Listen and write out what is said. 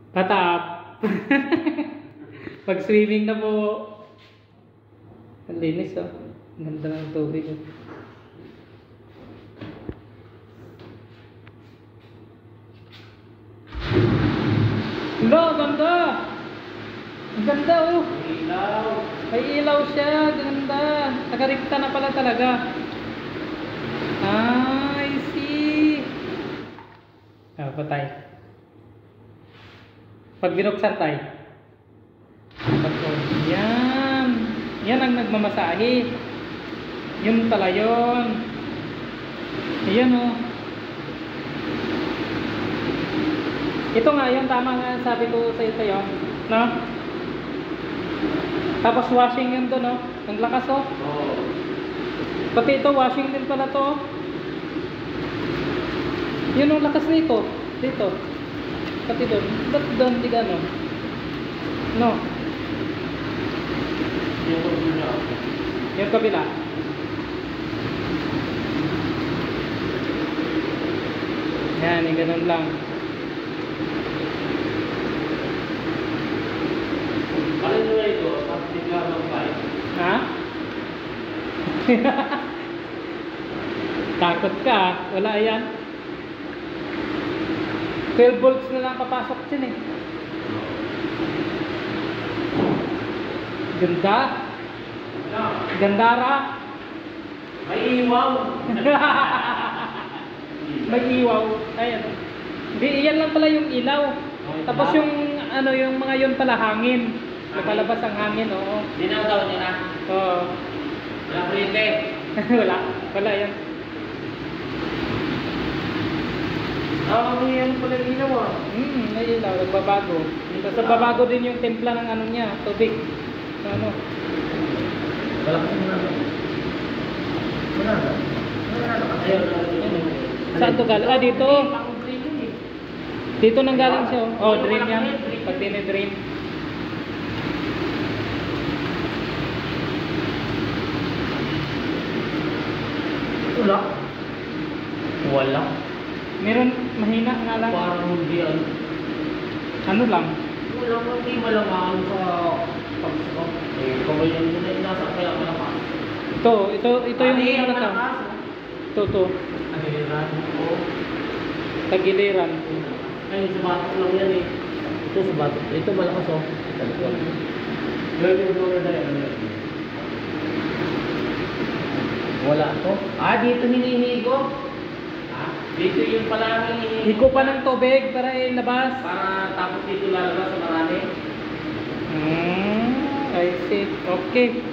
Patap. Pag swimming na po. Ang linis oh. Ang ganda ng tubig oh. Hello, ganda! Ang ganda oh! Ilaw. May ilaw siya, ganda. Nakarikta na pala talaga. Ah, I see. Ah, patay. Pag binuksan tayo. Yan. Yan ang nagmamasahe. Yun pala yun. Ayan oh. Ito nga yun, tama nga sabi ko sa ito yun. No? Tapos washing yun doon oh. Ang lakas oh. Oo. Pati ito, washing din pala to. Yun ang lakas nito. Dito. Pati doon. Ba't doon di gano'n? No. Yung kabila. Yung kabila. Yan, yung ganun lang. Alin nyo na ito? Tapos bigla ng pipe. Ha? Takot ka. Wala yan. 12 volts na lang papasok dyan eh. Ganda. Gandara. May iwaw. May iwaw. Ayan. Hindi, yan lang pala yung ilaw. Tapos yung ano, yung mga yun pala hangin. Napalabas ang hangin, oo. Dinaw niya na. Oo. Wala kulite. Wala. Wala yan. May yan pala ilaw ah. May ilaw. Nagbabago. Tapos nagbabago din yung templa ng ano niya, tubig. Ano? Wala kasi muna. Wala na. Ayun. Saan to galing? Ah, dito. Dito nang galing siya. Oh, drain yan. Pag dine-drain. Wala. Wala. Meron mahina nga lang. Parang hindi ano. Ano lang? Wala mo, hindi malangaan sa pagsakot. Eh, kamay yan yun na inasa kaya malakas. Ito yung ano to. Ito. Nagiliran ko. Tagiliran. Ay, sa batok lang yan eh. Ito sa batok. Ito malakas oh. Gawin yung blower na yan. Wala to. Dito hinihigo. Dito yung pala hinihigo. Hiko pa ng tubig para ilabas. Para tapos dito lalabas sa marami. I see. Okay.